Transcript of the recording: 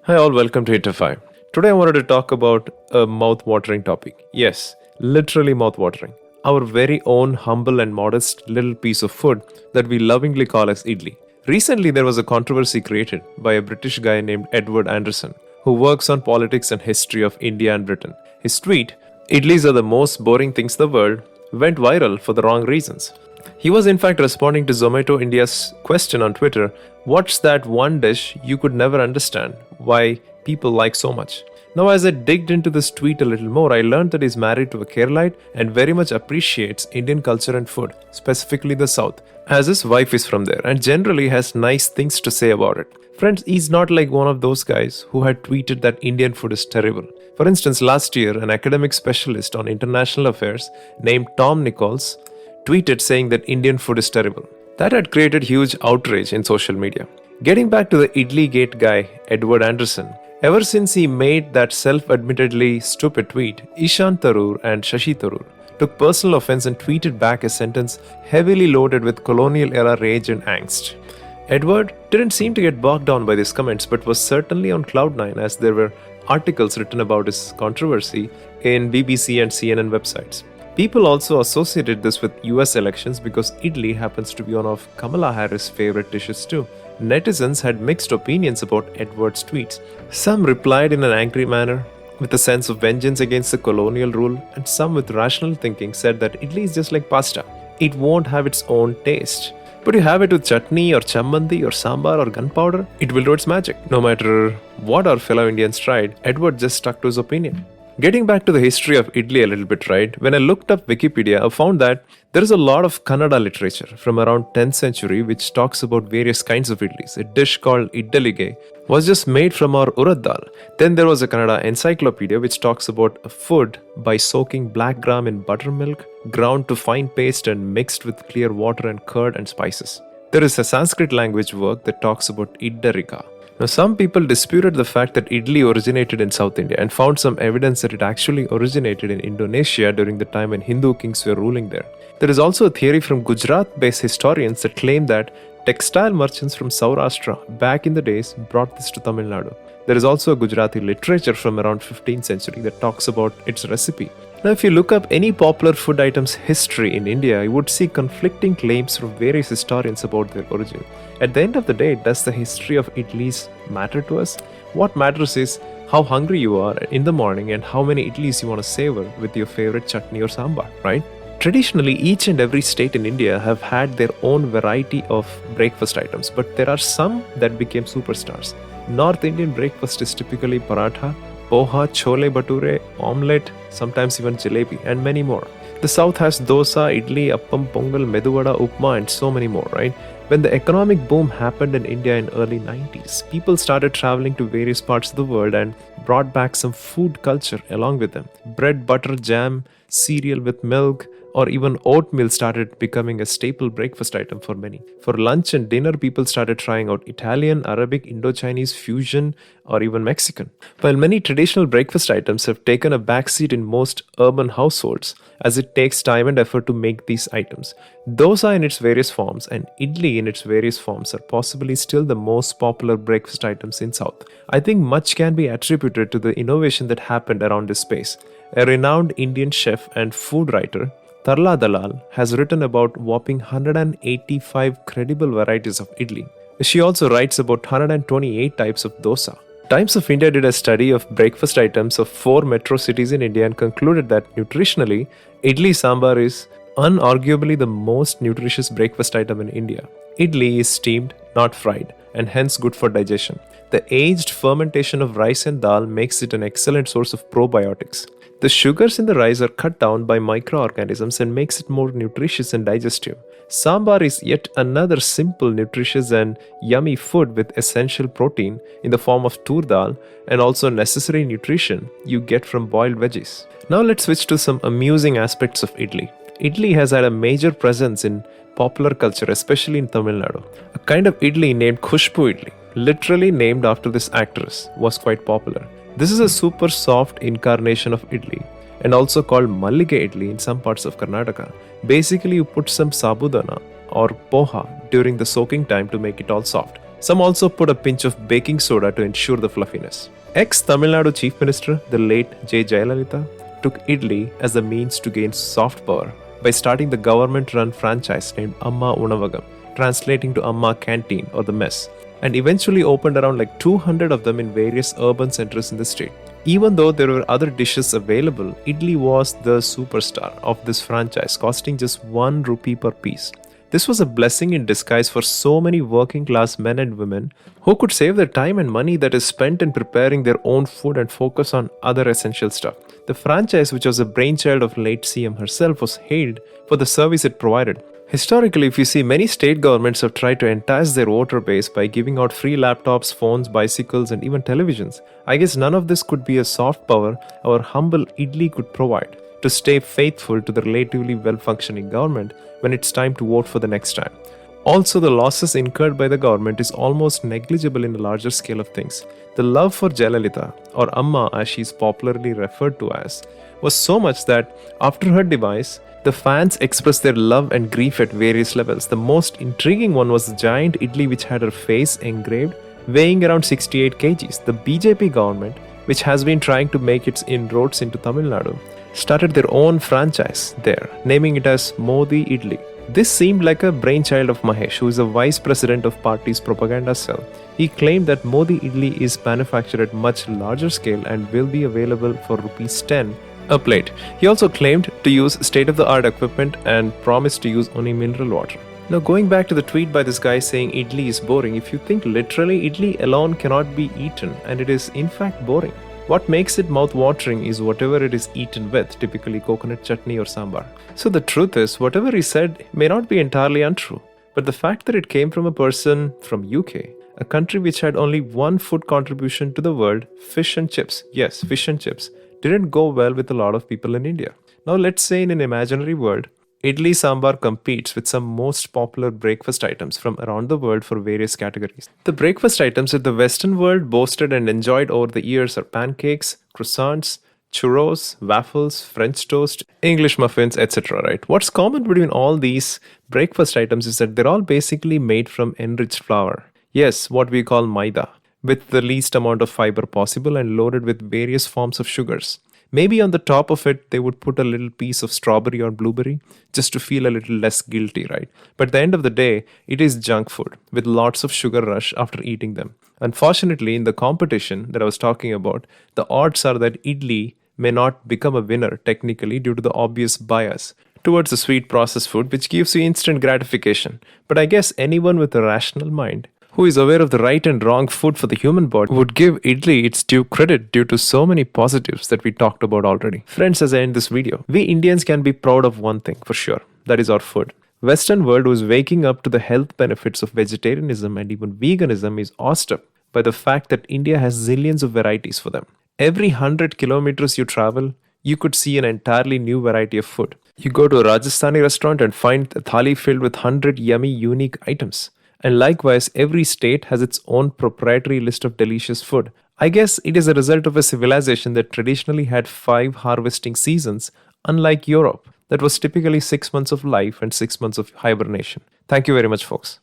Hi, all, welcome to Hitify. Today, I wanted to talk about a mouth-watering topic. Yes, literally mouth-watering. Our very own humble and modest little piece of food that we lovingly call as idli. Recently, there was a controversy created by a British guy named Edward Anderson, who works on politics and history of India and Britain. His tweet, "Idlis are the most boring things in the world," went viral for the wrong reasons. He was in fact responding to Zomato India's question on Twitter, "What's that one dish you could never understand? Why people like so much?" Now, as I digged into this tweet a little more, I learned that he's married to a Keralite and very much appreciates Indian culture and food, specifically the South, as his wife is from there and generally has nice things to say about it. Friends, he's not like one of those guys who had tweeted that Indian food is terrible. For instance, last year, an academic specialist on international affairs named Tom Nichols tweeted saying that Indian food is terrible. That had created huge outrage in social media. Getting back to the Idli Gate guy, Edward Anderson, ever since he made that self-admittedly stupid tweet, Ishan Tharoor and Shashi Tharoor took personal offense and tweeted back a sentence heavily loaded with colonial-era rage and angst. Edward didn't seem to get bogged down by these comments, but was certainly on cloud nine as there were articles written about his controversy in BBC and CNN websites. People also associated this with US elections because idli happens to be one of Kamala Harris' favorite dishes too. Netizens had mixed opinions about Edward's tweets. Some replied in an angry manner, with a sense of vengeance against the colonial rule, and some with rational thinking said that idli is just like pasta. It won't have its own taste. But you have it with chutney or chammandi or sambar or gunpowder, it will do its magic. No matter what our fellow Indians tried, Edward just stuck to his opinion. Getting back to the history of idli a little bit, right? When I looked up Wikipedia, I found that there is a lot of Kannada literature from around 10th century which talks about various kinds of idlis. A dish called iddalige was just made from our urad dal. Then there was a Kannada encyclopedia which talks about a food by soaking black gram in buttermilk, ground to fine paste and mixed with clear water and curd and spices. There is a Sanskrit language work that talks about iddarika. Now, some people disputed the fact that idli originated in South India and found some evidence that it actually originated in Indonesia during the time when Hindu kings were ruling there. There is also a theory from Gujarat-based historians that claim that textile merchants from Saurashtra back in the days brought this to Tamil Nadu. There is also a Gujarati literature from around 15th century that talks about its recipe. Now, if you look up any popular food item's history in India, you would see conflicting claims from various historians about their origin. At the end of the day, does the history of idlis matter to us? What matters is how hungry you are in the morning and how many idlis you want to savor with your favorite chutney or sambar, right? Traditionally, each and every state in India have had their own variety of breakfast items, but there are some that became superstars. North Indian breakfast is typically paratha, poha, chole bhature, omelette, sometimes even jalebi, and many more. The South has dosa, idli, appam, pongal, medu vada, upma, and so many more, right? When the economic boom happened in India in early 90s, people started traveling to various parts of the world and brought back some food culture along with them. Bread, butter, jam, cereal with milk, or even oatmeal started becoming a staple breakfast item for many. For lunch and dinner, people started trying out Italian, Arabic, Indo-Chinese fusion, or even Mexican. While many traditional breakfast items have taken a backseat in most urban households, as it takes time and effort to make these items, dosa in its various forms and idli in its various forms are possibly still the most popular breakfast items in South. I think much can be attributed to the innovation that happened around this space. A renowned Indian chef and food writer, Tarla Dalal, has written about whopping 185 credible varieties of idli. She also writes about 128 types of dosa. Times of India did a study of breakfast items of 4 metro cities in India and concluded that nutritionally, idli sambar is unarguably the most nutritious breakfast item in India. Idli is steamed, not fried, and hence good for digestion. The aged fermentation of rice and dal makes it an excellent source of probiotics. The sugars in the rice are cut down by microorganisms and makes it more nutritious and digestive. Sambar is yet another simple, nutritious and yummy food with essential protein in the form of tur dal and also necessary nutrition you get from boiled veggies. Now let's switch to some amusing aspects of idli. Idli has had a major presence in popular culture, especially in Tamil Nadu. A kind of idli named Khushbu idli, literally named after this actress, was quite popular. This is a super soft incarnation of idli and also called Mallige idli in some parts of Karnataka. Basically, you put some sabudana or poha during the soaking time to make it all soft. Some also put a pinch of baking soda to ensure the fluffiness. Ex-Tamil Nadu Chief Minister, the late J. Jayalalitha, took idli as the means to gain soft power by starting the government-run franchise named Amma Unavagam, translating to Amma Canteen or the mess, and eventually opened around like 200 of them in various urban centers in the state. Even though there were other dishes available, idli was the superstar of this franchise, costing just 1 rupee per piece. This was a blessing in disguise for so many working class men and women who could save their time and money that is spent in preparing their own food and focus on other essential stuff. The franchise, which was a brainchild of late CM herself, was hailed for the service it provided. Historically, if you see, many state governments have tried to entice their voter base by giving out free laptops, phones, bicycles, and even televisions. I guess none of this could be a soft power our humble idli could provide to stay faithful to the relatively well-functioning government when it's time to vote for the next time. Also, the losses incurred by the government is almost negligible in the larger scale of things. The love for Jayalalitha, or Amma as she is popularly referred to as, was so much that after her demise, the fans expressed their love and grief at various levels. The most intriguing one was the giant idli which had her face engraved, weighing around 68 kgs. The BJP government, which has been trying to make its inroads into Tamil Nadu, started their own franchise there, naming it as Modi Idli. This seemed like a brainchild of Mahesh, who is a vice president of party's propaganda cell. He claimed that Modi Idli is manufactured at much larger scale and will be available for rupees 10 a plate. He also claimed to use state-of-the-art equipment and promised to use only mineral water. Now, going back to the tweet by this guy saying idli is boring, if you think literally, idli alone cannot be eaten, and it is in fact boring. What makes it mouth-watering is whatever it is eaten with, typically coconut chutney or sambar. So the truth is, whatever he said may not be entirely untrue. But the fact that it came from a person from UK, a country which had only one food contribution to the world, fish and chips, yes, fish and chips, didn't go well with a lot of people in India. Now let's say in an imaginary world, idli sambar competes with some most popular breakfast items from around the world for various categories. The breakfast items that the Western world boasted and enjoyed over the years are pancakes, croissants, churros, waffles, French toast, English muffins, etc. Right? What's common between all these breakfast items is that they're all basically made from enriched flour. Yes, what we call maida, with the least amount of fiber possible and loaded with various forms of sugars. Maybe on the top of it, they would put a little piece of strawberry or blueberry just to feel a little less guilty, right? But at the end of the day, it is junk food with lots of sugar rush after eating them. Unfortunately, in the competition that I was talking about, the odds are that idli may not become a winner technically due to the obvious bias towards the sweet processed food, which gives you instant gratification. But I guess anyone with a rational mind who is aware of the right and wrong food for the human body would give idli its due credit due to so many positives that we talked about already. Friends, as I end this video, we Indians can be proud of one thing for sure, that is our food. Western world who is waking up to the health benefits of vegetarianism and even veganism is awestruck by the fact that India has zillions of varieties for them. Every 100 kilometers you travel, you could see an entirely new variety of food. You go to a Rajasthani restaurant and find a thali filled with 100 yummy, unique items. And likewise, every state has its own proprietary list of delicious food. I guess it is a result of a civilization that traditionally had 5 harvesting seasons, unlike Europe, that was typically 6 months of life and 6 months of hibernation. Thank you very much, folks.